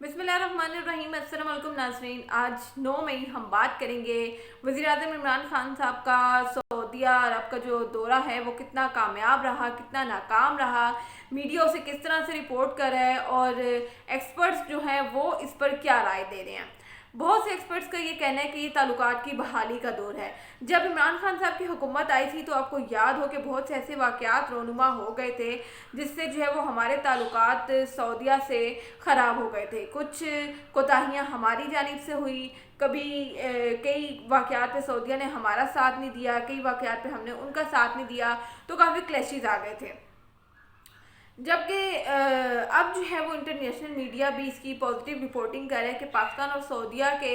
बिस्मिल्लाहिर्रहमानिर्रहीम। अस्सलाम वालेकुम नाज़रीन। आज 9 मई हम बात करेंगे वज़ीर-ए-आज़म इमरान खान साहब का सऊदी अरब का जो दौरा है वो कितना कामयाब रहा, कितना नाकाम रहा, मीडिया उसे किस तरह से रिपोर्ट कर रहा है और एक्सपर्ट्स जो हैं वो इस पर क्या राय दे रहे हैं। बहुत से एक्सपर्ट्स का ये कहना है कि ये ताल्लुकात की बहाली का दौर है। जब इमरान खान साहब की हुकूमत आई थी तो आपको याद हो कि बहुत से ऐसे वाक़यात रोनुमा हो गए थे जिससे जो है वो हमारे ताल्लुकात सऊदीया से ख़राब हो गए थे। कुछ कोताहियाँ हमारी जानिब से हुई, कभी कई वाक़यात पे सऊदीया ने हमारा साथ नहीं दिया, कई वाक़यात पे हमने उनका साथ नहीं दिया, तो काफ़ी क्लैशेस आ गए थे। जबकि अब जो है वो इंटरनेशनल मीडिया भी इसकी पॉजिटिव रिपोर्टिंग कर रहा है कि पाकिस्तान और सऊदीया के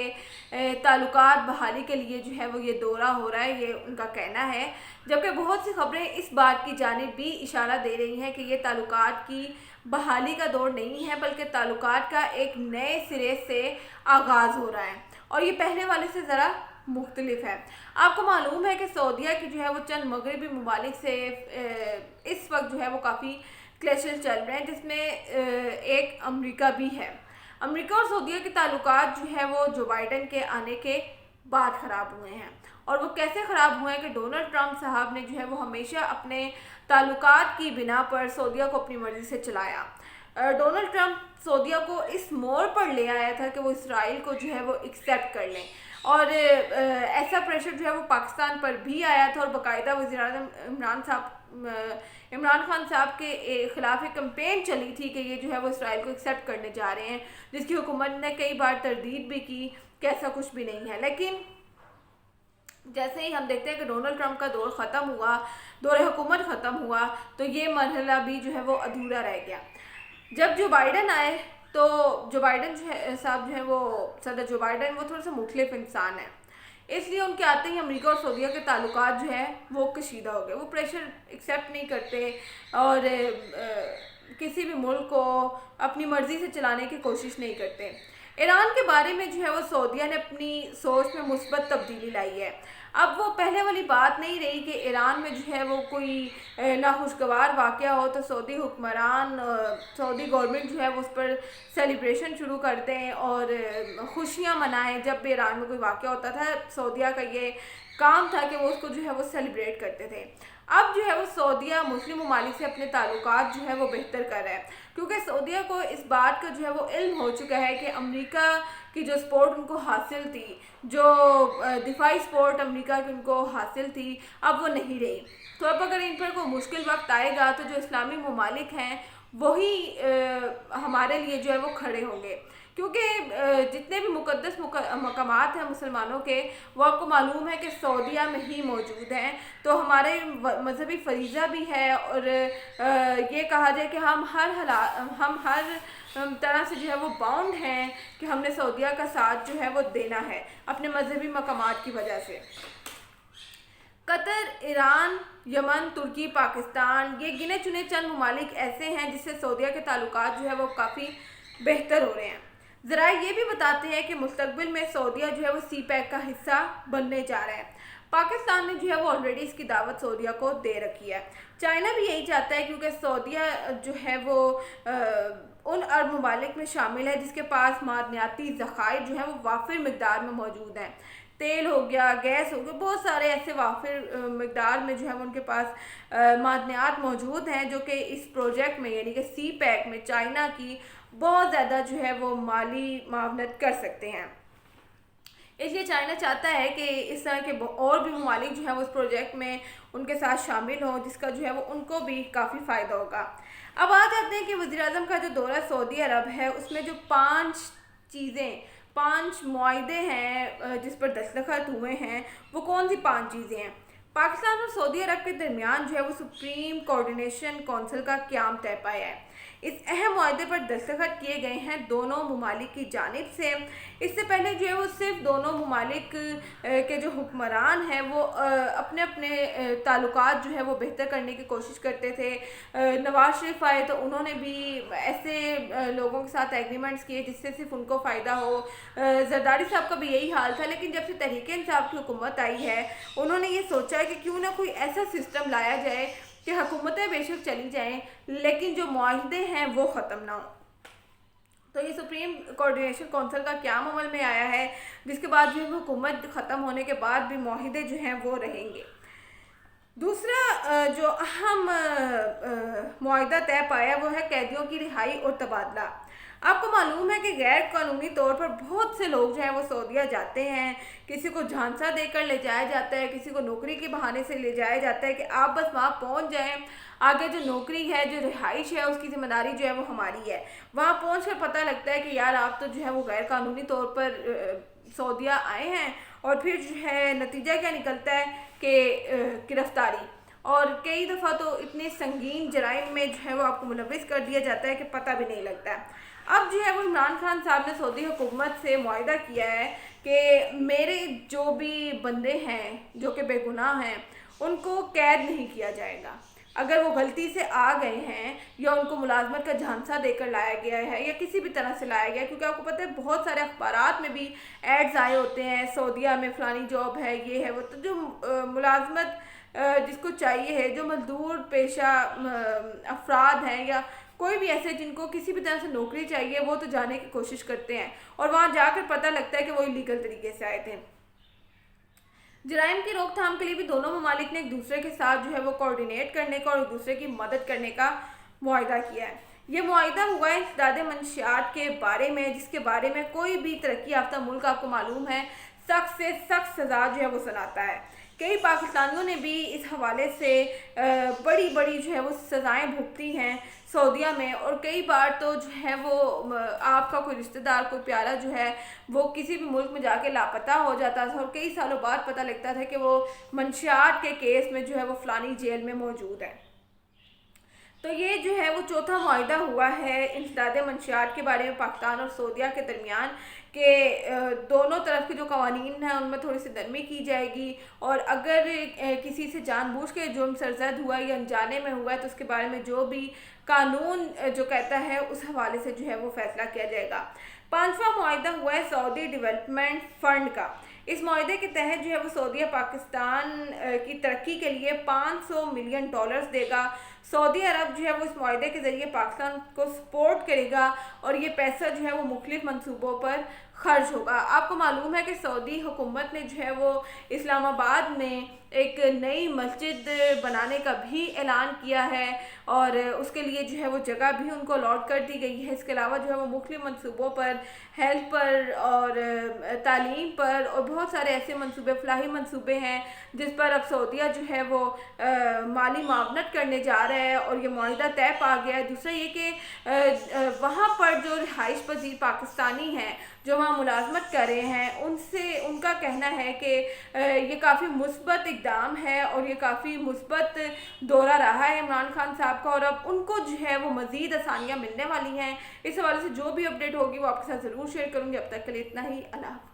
ताल्लुकात बहाली के लिए जो है वो ये दौरा हो रहा है, ये उनका कहना है। जबकि बहुत सी खबरें इस बात की जानिब भी इशारा दे रही हैं कि ये ताल्लुकात की बहाली का दौर नहीं है बल्कि ताल्लुकात का एक नए सिरे से आगाज़ हो रहा है और ये पहले वाले से ज़रा मुख्तलिफ है। आपको मालूम है कि सऊदीया की जो है वो चंद मगरबी ममालिक से इस वक्त जो है वो काफ़ी क्लैशेस चल रहे हैं, जिसमें एक अमेरिका भी है। अमेरिका और सऊदीया के ताल्लुकात जो है वो जो बाइडन के आने के बाद ख़राब हुए हैं और वो कैसे ख़राब हुए हैं कि डोनाल्ड ट्रंप साहब ने जो है वो हमेशा अपने ताल्लुकात की बिना पर सऊदीया को अपनी मर्ज़ी से चलाया। डोनाल्ड ट्रंप सऊदीया को इस मोड़ पर ले आया था कि वो इसराइल को जो है वो एक्सेप्ट कर लें और ऐसा प्रेशर जो है वो पाकिस्तान पर भी आया था और बाकायदा वज़ीर-ए-आज़म इमरान खान साहब के ख़िलाफ़ एक कैंपेन चली थी कि ये जो है वो इसराइल को एक्सेप्ट करने जा रहे हैं, जिसकी हुकूमत ने कई बार तरदीद भी की कि ऐसा कुछ भी नहीं है। लेकिन जैसे ही हम देखते हैं कि डोनाल्ड ट्रंप का दौर ख़त्म हुआ, दौर हुकूमत ख़त्म हुआ, तो ये मरहला भी जो है वो अधूरा रह गया। जब जो बाइडन आए तो जो बाइडन जो है साहब जो है वो सदर जो बाइडन वो थोड़ा सा मुख्तलिफ इंसान है, इसलिए उनके आते ही अमेरिका और सऊदीया के ताल्लुकात जो है वो कशीदा हो गए। वो प्रेशर एक्सेप्ट नहीं करते और किसी भी मुल्क को अपनी मर्ज़ी से चलाने की कोशिश नहीं करते। ईरान के बारे में जो है वो सऊदीया ने अपनी सोच में मुस्बत तब्दीली लाई है। अब वो पहले वाली बात नहीं रही कि ईरान में जो है वो कोई नाखुशगवार वाक़या हो तो सऊदी हुक्मरान सऊदी गवर्नमेंट जो है वो उस पर सेलिब्रेशन शुरू कर दें और खुशियाँ मनाएं। जब भी ईरान में कोई वाक़या होता था सऊदीया का ये काम था कि वो उसको जो है वो सेलिब्रेट करते थे। अब जो है वो सऊदीया मुस्लिम ममालिक से अपने ताल्लुकात जो है वो बेहतर कर रहा है, क्योंकि सऊदीया को इस बात का जो है वो इल्म हो चुका है कि अमेरिका की जो सपोर्ट उनको हासिल थी, जो दिफाई सपोर्ट अमेरिका की उनको हासिल थी, अब वो नहीं रही। तो अब अगर इन पर कोई मुश्किल वक्त आएगा तो जो इस्लामी ममालिक हैं वही हमारे लिए जो है वो खड़े होंगे, क्योंकि जितने भी मुक़द्दस मकामात हैं मुसलमानों के वो आपको मालूम है कि सऊदीया में ही मौजूद हैं। तो हमारे मजहबी फरीज़ा भी है और ये कहा जाए कि हम हर तरह से जो है वो बाउंड हैं कि हमने सऊदीया का साथ जो है वो देना है अपने मजहबी मकामात की वजह से। कतर, ईरान, यमन, तुर्की, पाकिस्तान ये गिने चुने चंद ममालिक ऐसे हैं जिससे सऊदीया के ताल्लुकात जो है वो काफ़ी बेहतर हो रहे हैं। ज़रा ये भी बताते हैं कि मुस्तकबिल में सऊदीया जो है वो CPEC का हिस्सा बनने जा रहा है। पाकिस्तान ने जो है वो ऑलरेडी इसकी दावत सऊदीया को दे रखी है। चाइना भी यही चाहता है, क्योंकि सऊदीया जो है वो उन अरब ममालिक में शामिल है जिसके पास मादनियाती ज़खायर जो है वो वाफिर मकदार में मौजूद हैं। तेल हो गया, गैस हो गया, बहुत सारे ऐसे वाफिर मकदार में जो है उनके पास मादनियात मौजूद हैं जो कि इस प्रोजेक्ट में यानी कि CPEC में चाइना की बहुत ज़्यादा जो है वो माली मावनत कर सकते हैं। इसलिए चाइना चाहता है कि इस तरह के और भी ममालिक जो है वो इस प्रोजेक्ट में उनके साथ शामिल हों, जिसका जो है वो उनको भी काफ़ी फ़ायदा होगा। अब आ जाते हैं कि वज़ीर-ए-आज़म का जो दौरा सऊदी अरब है उसमें जो 5 मुआहदे हैं जिस पर दस्तखत हुए हैं, वो कौन सी 5 चीज़ें हैं। पाकिस्तान और सऊदी अरब के दरमियान जो है वो सुप्रीम कोऑर्डिनेशन काउंसिल का क़याम तय पाया है। इस अहम मुआहदे पर दस्तखत किए गए हैं दोनों ममालिक की जानिब से। इससे पहले जो है वो सिर्फ दोनों ममालिक के जो हुक्मरान हैं वो अपने अपने ताल्लुकात जो है वो बेहतर करने की कोशिश करते थे। नवाज शरीफ आए तो उन्होंने भी ऐसे लोगों के साथ एग्रीमेंट्स किए जिससे सिर्फ उनको फ़ायदा हो। जरदारी साहब का भी यही हाल था, लेकिन जब से तहरीक-ए-इंसाफ की हुकूमत आई है उन्होंने ये सोचा है कि क्यों ना कोई ऐसा सिस्टम लाया जाए कि हुकूमतें बेशक चली जाएं लेकिन जो मुआहदे हैं वो ख़त्म ना हो। تو یہ سپریم کوارڈینیشن کونسل کا قیام عمل میں آیا ہے، جس کے بعد جو حکومت ختم ہونے کے بعد بھی معاہدے جو ہیں وہ رہیں گے۔ دوسرا جو اہم معاہدہ طے پایا وہ ہے قیدیوں کی رہائی اور تبادلہ۔ آپ کو معلوم ہے کہ غیر قانونی طور پر بہت سے لوگ جو ہیں وہ سعودیہ جاتے ہیں، کسی کو جھانسا دے کر لے جایا جاتا ہے، کسی کو نوکری کے بہانے سے لے جایا جاتا ہے کہ آپ بس وہاں پہنچ جائیں، آگے جو نوکری ہے، جو رہائش ہے، اس کی ذمہ داری جو ہے وہ ہماری ہے۔ وہاں پہنچ کر پتہ لگتا ہے کہ یار آپ تو جو ہے وہ غیر قانونی طور پر سعودیہ آئے ہیں، اور پھر جو ہے نتیجہ کیا نکلتا ہے کہ گرفتاری، اور کئی دفعہ تو اتنے سنگین جرائم میں جو ہے وہ آپ کو ملوث کر دیا جاتا ہے کہ پتہ بھی نہیں لگتا ہے۔ اب جو ہے وہ عمران خان صاحب نے سعودی حکومت سے معاہدہ کیا ہے کہ میرے جو بھی بندے ہیں جو کہ بے گناہ ہیں ان کو قید نہیں کیا جائے گا۔ اگر وہ غلطی سے آ گئے ہیں یا ان کو ملازمت کا جھانسا دے کر لایا گیا ہے یا کسی بھی طرح سے لایا گیا ہے، کیونکہ آپ کو پتہ ہے بہت سارے اخبارات میں بھی ایڈز آئے ہوتے ہیں سعودیہ میں فلانی جاب ہے، یہ ہے وہ، تو جو ملازمت جس کو چاہیے ہے، جو مزدور پیشہ افراد ہیں یا کوئی بھی ایسے جن کو کسی بھی طرح سے نوکری چاہیے، وہ تو جانے کی کوشش کرتے ہیں اور وہاں جا کر پتہ لگتا ہے کہ وہ الیگل طریقے سے آئے تھے۔ جرائم کی روک تھام کے لیے بھی دونوں ممالک نے ایک دوسرے کے ساتھ جو ہے وہ کوارڈینیٹ کرنے کا اور ایک دوسرے کی مدد کرنے کا معاہدہ کیا ہے۔ یہ معاہدہ ہوا ہے انسداد منشیات کے بارے میں، جس کے بارے میں کوئی بھی ترقی یافتہ ملک آپ کو معلوم ہے سخت سے سخت سزا جو ہے وہ سناتا ہے۔ کئی پاکستانیوں نے بھی اس حوالے سے بڑی بڑی جو ہے وہ سزائیں بھگتی ہیں سعودیہ میں، اور کئی بار تو جو ہے وہ آپ کا کوئی رشتہ دار، کوئی پیارا جو ہے وہ کسی بھی ملک میں جا کے لاپتہ ہو جاتا تھا اور کئی سالوں بعد پتہ لگتا تھا کہ وہ منشیات کے کیس میں جو ہے وہ فلانی جیل میں موجود ہے۔ تو یہ جو ہے وہ چوتھا معاہدہ ہوا ہے انسداد منشیات کے بارے میں پاکستان اور سعودیہ کے درمیان، کہ دونوں طرف کے جو قوانین ہیں ان میں تھوڑی سی نرمی کی جائے گی، اور اگر کسی سے جان بوجھ کے جرم سرزد ہوا ہے یا انجانے میں ہوا ہے تو اس کے بارے میں جو بھی قانون جو کہتا ہے اس حوالے سے جو ہے وہ فیصلہ کیا جائے گا۔ پانچواں معاہدہ ہوا ہے سعودی ڈیولپمنٹ فنڈ کا۔ اس معاہدے کے تحت جو ہے وہ سعودیہ پاکستان کی ترقی کے لیے $500 ملین دے گا۔ سعودی عرب جو ہے وہ اس معاہدے کے ذریعے پاکستان کو سپورٹ کرے گا اور یہ پیسہ جو ہے وہ مختلف منصوبوں پر خرچ ہوگا۔ آپ کو معلوم ہے کہ سعودی حکومت نے جو ہے وہ اسلام آباد میں ایک نئی مسجد بنانے کا بھی اعلان کیا ہے، اور اس کے لیے جو ہے وہ جگہ بھی ان کو الاٹ کر دی گئی ہے۔ اس کے علاوہ جو ہے وہ مختلف منصوبوں پر، ہیلتھ پر اور تعلیم پر، اور بہت سارے ایسے منصوبے، فلاحی منصوبے ہیں جس پر اب سعودیہ جو ہے وہ مالی معاونت کرنے جا رہا ہے، اور یہ معاہدہ طے پا گیا ہے۔ دوسرا یہ کہ وہاں پر جو رہائش پذیر پاکستانی ہیں جو وہاں ملازمت کر رہے ہیں، ان کا کہنا ہے کہ یہ کافی مثبت اقدام ہے اور یہ کافی مثبت دورہ رہا ہے عمران خان صاحب کا، اور اب ان کو جو ہے وہ مزید آسانیاں ملنے والی ہیں۔ اس حوالے سے جو بھی اپڈیٹ ہوگی وہ آپ کے ساتھ ضرور شیئر کروں گی۔ اب تک کے لیے اتنا ہی، اللہ حافظ۔